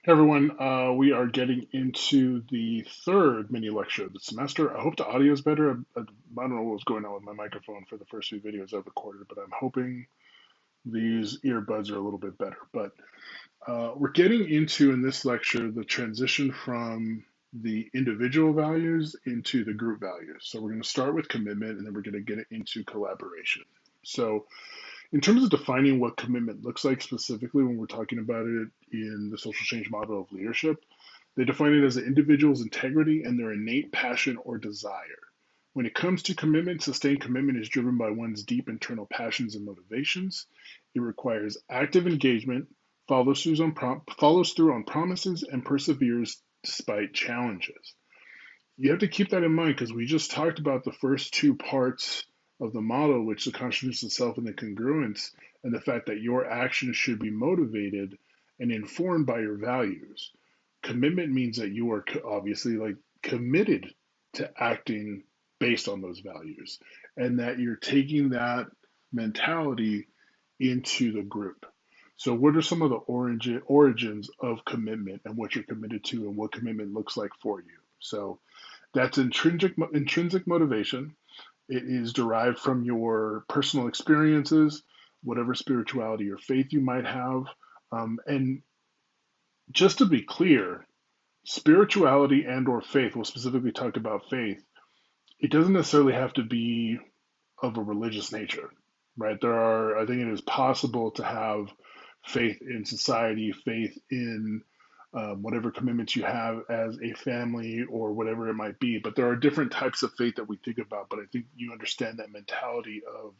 Hey everyone, we are getting into the third mini lecture of the semester. I hope the audio is better. I don't know what was going on with my microphone for the first few videos I've recorded, but I'm hoping these earbuds are a little bit better. But we're getting into in this lecture the transition from the individual values into the group values. So we're going to start with commitment and then we're going to get into collaboration. So in terms of defining what commitment looks like specifically when we're talking about it in the social change model of leadership, they define it as an individual's integrity and their innate passion or desire. When it comes to commitment, sustained commitment is driven by one's deep internal passions and motivations. It requires active engagement, follows through on promises, and perseveres despite challenges. You have to keep that in mind because we just talked about the first two parts of the model, which the consciousness of self and the congruence, and the fact that your actions should be motivated and informed by your values. Commitment means that you are obviously like committed to acting based on those values and that you're taking that mentality into the group. So, what are some of the origins of commitment and what you're committed to and what commitment looks like for you? So, that's intrinsic motivation. It is derived from your personal experiences, whatever spirituality or faith you might have. And just to be clear, spirituality and or faith, we'll specifically talk about faith, it doesn't necessarily have to be of a religious nature, right? I think it is possible to have faith in society, faith in whatever commitments you have as a family or whatever it might be. But there are different types of faith that we think about. But I think you understand that mentality of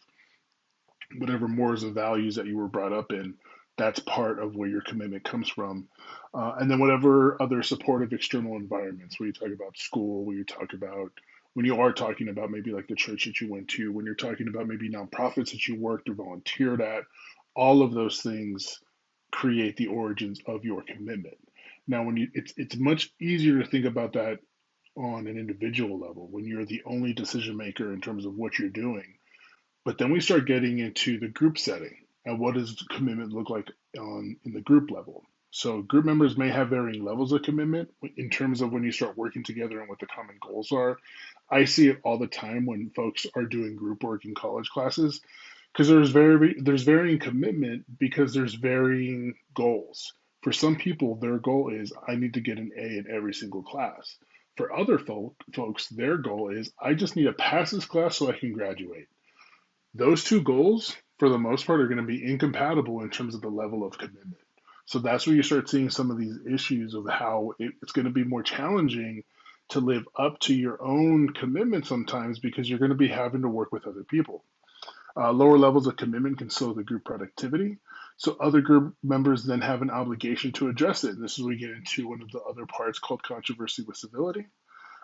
whatever mores and values that you were brought up in. That's part of where your commitment comes from. And then whatever other supportive external environments, where you talk about school, where you talk about when you are talking about maybe like the church that you went to, when you're talking about maybe nonprofits that you worked or volunteered at, all of those things create the origins of your commitment. Now, it's much easier to think about that on an individual level when you're the only decision maker in terms of what you're doing. But then we start getting into the group setting and what does commitment look like in the group level. So group members may have varying levels of commitment in terms of when you start working together and what the common goals are. I see it all the time when folks are doing group work in college classes because there's varying commitment because there's varying goals. For some people, their goal is I need to get an A in every single class. For other folks, their goal is I just need to pass this class so I can graduate. Those two goals, for the most part, are going to be incompatible in terms of the level of commitment. So that's where you start seeing some of these issues of how it's going to be more challenging to live up to your own commitment sometimes because you're going to be having to work with other people. Lower levels of commitment can slow the group productivity. So other group members then have an obligation to address it. And this is where we get into one of the other parts called controversy with civility.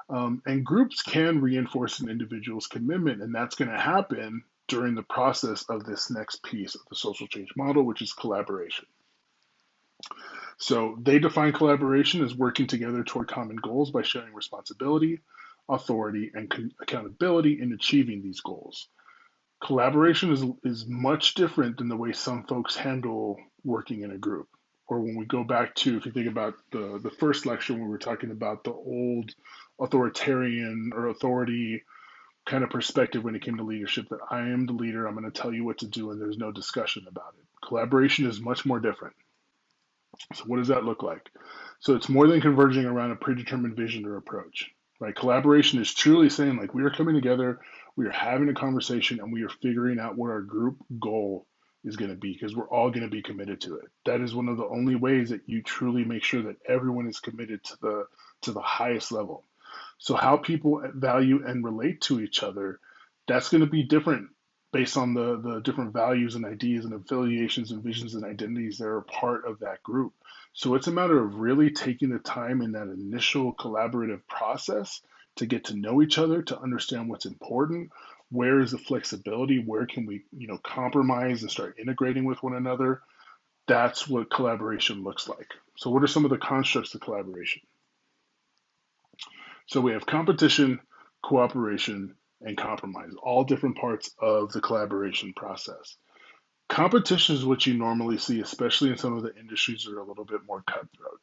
And groups can reinforce an individual's commitment, and that's going to happen during the process of this next piece of the social change model, which is collaboration. So they define collaboration as working together toward common goals by sharing responsibility, authority, and accountability in achieving these goals. Collaboration is much different than the way some folks handle working in a group. Or when we go back to, if you think about the first lecture when we were talking about the old authoritarian or authority kind of perspective when it came to leadership, that I am the leader, I'm going to tell you what to do, and there's no discussion about it. Collaboration is much more different. So, what does that look like? So, it's more than converging around a predetermined vision or approach. Right? Collaboration is truly saying, like, we are coming together, we are having a conversation, and we are figuring out what our group goal is going to be because we're all going to be committed to it. That is one of the only ways that you truly make sure that everyone is committed to the highest level. So how people value and relate to each other, that's going to be different based on the different values and ideas and affiliations and visions and identities that are part of that group. So it's a matter of really taking the time in that initial collaborative process to get to know each other, to understand what's important, where is the flexibility, where can we, compromise and start integrating with one another. That's what collaboration looks like. So what are some of the constructs of collaboration? So we have competition, cooperation, and compromise, all different parts of the collaboration process. Competition is what you normally see, especially in some of the industries that are a little bit more cutthroat.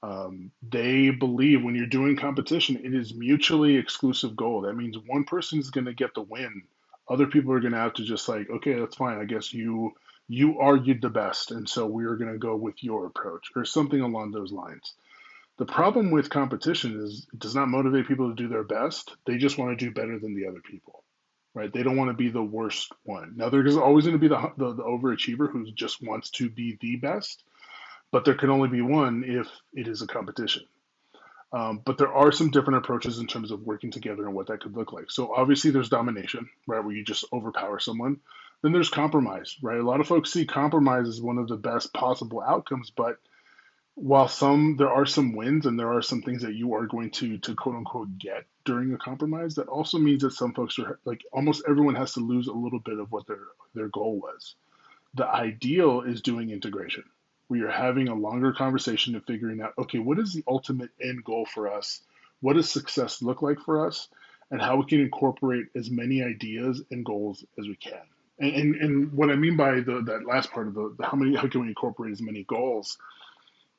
They believe when you're doing competition, it is mutually exclusive goal. That means one person is going to get the win. Other people are going to have to just like, okay, that's fine. I guess you argued the best, and so we're going to go with your approach or something along those lines. The problem with competition is it does not motivate people to do their best. They just want to do better than the other people, right? They don't want to be the worst one. Now, there's always going to be the overachiever who just wants to be the best, but there can only be one if it is a competition. But there are some different approaches in terms of working together and what that could look like. So obviously there's domination, right, where you just overpower someone. Then there's compromise, right? A lot of folks see compromise as one of the best possible outcomes, but while there are some wins and there are some things that you are going to quote unquote get during a compromise, that also means that some folks are like almost everyone has to lose a little bit of what their goal was. The ideal is doing integration, where you're having a longer conversation and figuring out, okay, what is the ultimate end goal for us? What does success look like for us? And how we can incorporate as many ideas and goals as we can. And what I mean by that last part of how can we incorporate as many goals,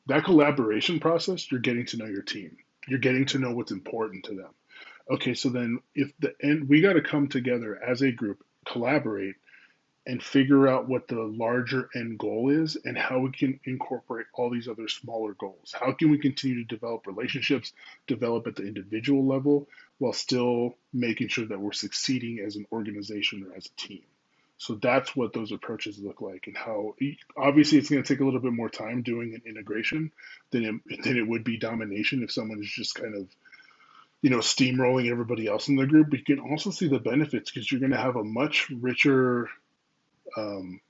that collaboration process, you're getting to know your team. You're getting to know what's important to them. Okay, so then if the end, we got to come together as a group, collaborate, and figure out what the larger end goal is and how we can incorporate all these other smaller goals. How can we continue to develop relationships, develop at the individual level, while still making sure that we're succeeding as an organization or as a team? So that's what those approaches look like, and how obviously it's going to take a little bit more time doing an integration than it would be domination if someone is just kind of steamrolling everybody else in the group. But you can also see the benefits because you're going to have a much richer um,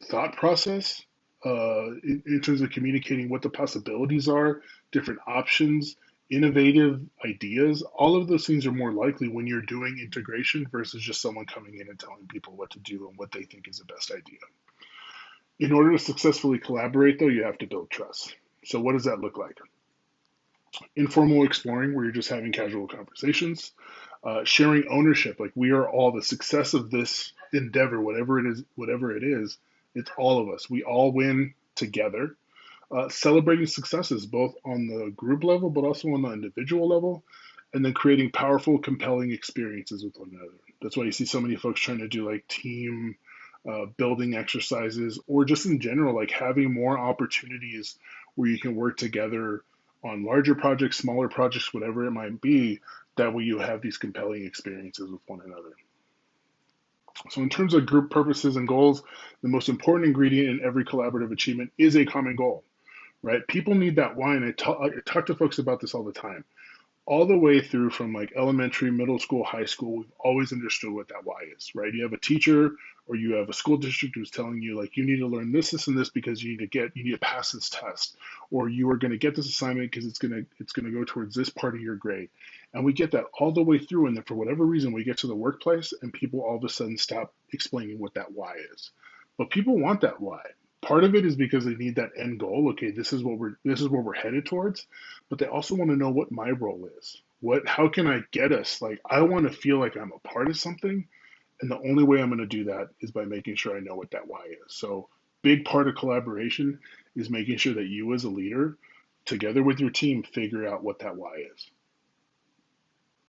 thought process in terms of communicating what the possibilities are, different options, innovative ideas. All of those things are more likely when you're doing integration versus just someone coming in and telling people what to do and what they think is the best idea. In order to successfully collaborate, though, you have to build trust. So, what does that look like? Informal exploring, where you're just having casual conversations, sharing ownership, like we are all the success of this endeavor, whatever it is, it's all of us. We all win together. Celebrating successes both on the group level but also on the individual level, and then creating powerful, compelling experiences with one another. That's why you see so many folks trying to do like team building exercises, or just in general, like having more opportunities where you can work together on larger projects, smaller projects, whatever it might be. That way you have these compelling experiences with one another. So, in terms of group purposes and goals, the most important ingredient in every collaborative achievement is a common goal, right? People need that why, and I talk to folks about this all the time. All the way through from like elementary, middle school, high school, we've always understood what that why is, right? You have a teacher or you have a school district who's telling you like you need to learn this, and this because you need to pass this test, or you are going to get this assignment because it's gonna go towards this part of your grade. And we get that all the way through, and then for whatever reason we get to the workplace and people all of a sudden stop explaining what that why is. But people want that why. Part of it is because they need that end goal. Okay, this is where we're headed towards, but they also want to know what my role is. How can I get us? Like I want to feel like I'm a part of something, and the only way I'm going to do that is by making sure I know what that why is. So big part of collaboration is making sure that you as a leader, together with your team, figure out what that why is.